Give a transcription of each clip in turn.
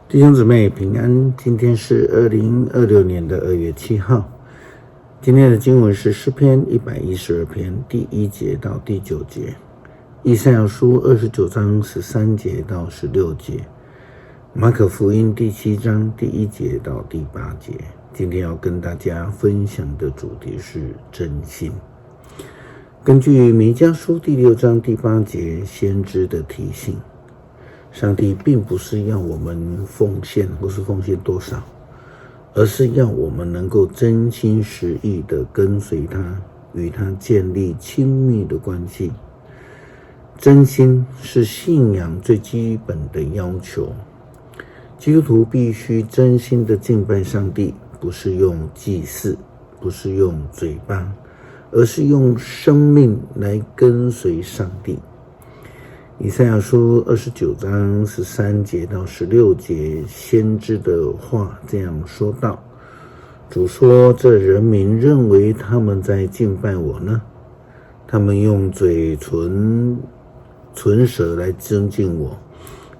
弟兄姊妹平安，今天是2026年2月7号。今天的经文是诗篇112篇第1节到第9节，以赛亚书29章13节到16节，马可福音第7章第1节到第8节。今天要跟大家分享的主题是真心。根据弥迦书第6章第8节先知的提醒，上帝并不是要我们奉献或是奉献多少，而是要我们能够真心实意地跟随他，与他建立亲密的关系。真心是信仰最基本的要求。基督徒必须真心地敬拜上帝，不是用祭祀，不是用嘴巴，而是用生命来跟随上帝。以赛亚书29章13节到16节，先知的话这样说道：主说，这人民认为他们在敬拜我呢，他们用嘴唇舌来尊敬我，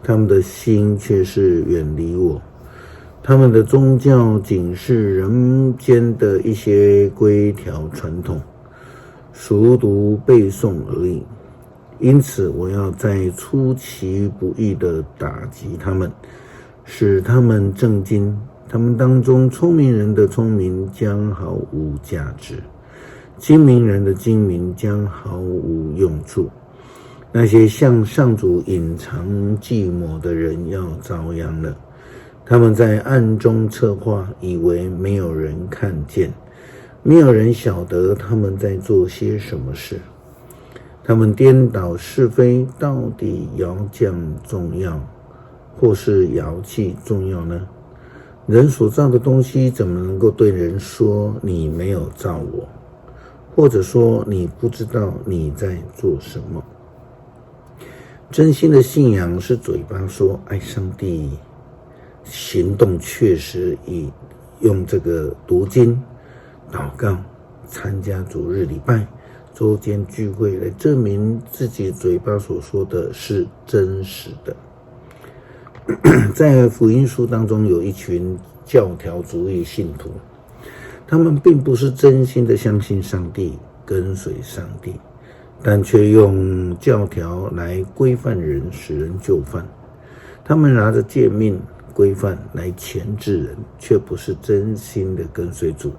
他们的心却是远离我。他们的宗教仅是人间的一些规条传统，熟读背诵而已。因此我要再出其不意地打击他们，使他们震惊。他们当中聪明人的聪明将毫无价值，精明人的精明将毫无用处。那些向上主隐藏计谋的人要遭殃了。他们在暗中策划，以为没有人看见，没有人晓得他们在做些什么事。他们颠倒是非，到底摇将重要，或是摇器重要呢？人所造的东西怎么能够对人说你没有造我，或者说你不知道你在做什么？真心的信仰是嘴巴说爱上帝，行动确实以用这个读经、祷告、参加主日礼拜、周间聚会来证明自己嘴巴所说的是真实的。在福音书当中有一群教条主义信徒，他们并不是真心的相信上帝，跟随上帝，但却用教条来规范人，使人就范。他们拿着诫命规范来钳制人，却不是真心的跟随主。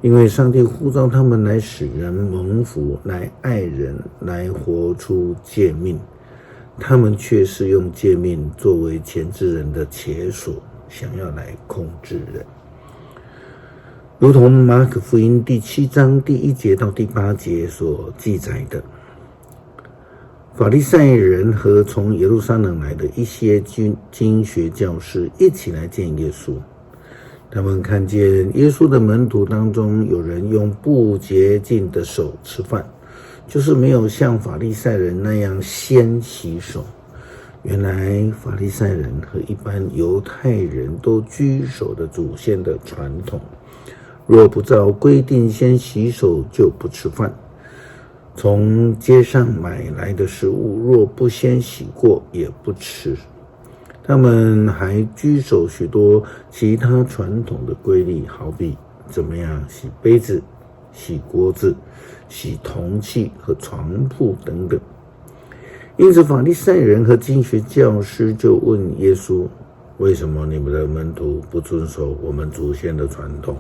因为上帝呼召他们来使人蒙福，来爱人，来活出诫命，他们却是用诫命作为钳制人的铁锁，想要来控制人。如同马可福音第7章第1节到第8节所记载的，法利赛人和从耶路撒冷来的一些经学教师一起来见耶稣。他们看见耶稣的门徒当中有人用不洁净的手吃饭，就是没有像法利赛人那样先洗手。原来法利赛人和一般犹太人都居守的祖先的传统，若不照规定先洗手，就不吃饭。从街上买来的食物，若不先洗过，也不吃。他们还居守许多其他传统的规律，好比怎么样洗杯子、洗锅子、洗铜器和床铺等等。因此法利赛人和经学教师就问耶稣，为什么你们的门徒不遵守我们祖先的传统，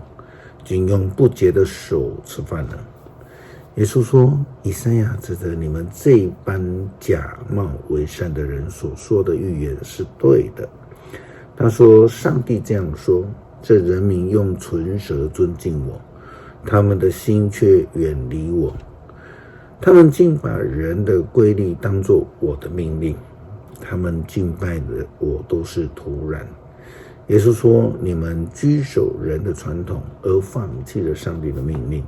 仅用不洁的手吃饭呢？耶稣说，以赛亚指着你们这般假冒为善的人所说的预言是对的。他说，上帝这样说，这人民用唇舌尊敬我，他们的心却远离我。他们竟把人的规律当作我的命令，他们敬拜的我都是徒然。耶稣说，你们居守人的传统，而放弃了上帝的命令。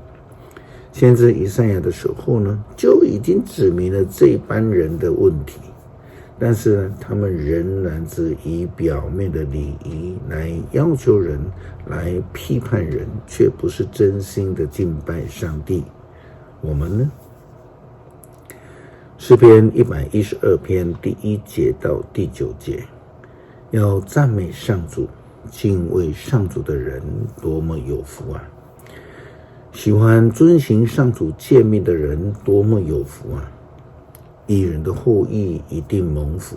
先知以赛亚的时候呢，就已经指明了这班人的问题，但是呢，他们仍然只以表面的礼仪来要求人，来批判人，却不是真心的敬拜上帝。我们呢？诗篇112篇第1节到第9节，要赞美上主，敬畏上主的人多么有福啊！喜欢遵行上主诫命的人多么有福啊！义人的后裔一定蒙福，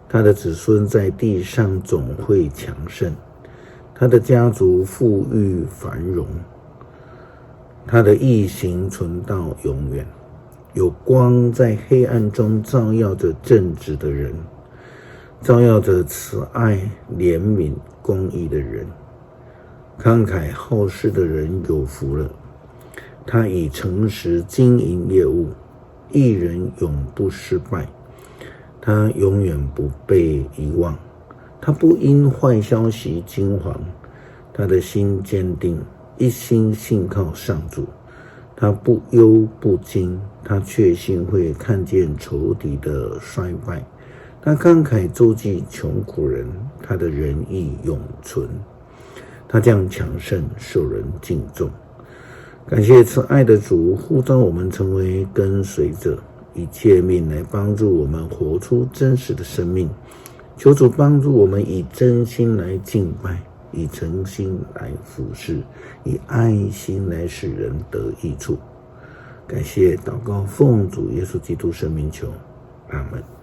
他的子孙在地上总会强盛，他的家族富裕繁荣，他的义行存到永远。有光在黑暗中照耀着正直的人，照耀着慈爱、怜悯、公义的人。慷慨好施的人有福了，他以诚实经营业务，义人永不失败，他永远不被遗忘，他不因坏消息惊惶，他的心坚定，一心信靠上主。他不忧不惊，他确信会看见仇敌的衰败。他慷慨周济穷苦人，他的仁义永存。他将强盛，受人敬重。感谢慈爱的主呼召我们成为跟随者，以诫命来帮助我们活出真实的生命。求主帮助我们以真心来敬拜，以诚心来服侍，以爱心来使人得益处。感谢祷告，奉主耶稣基督圣名求，阿们。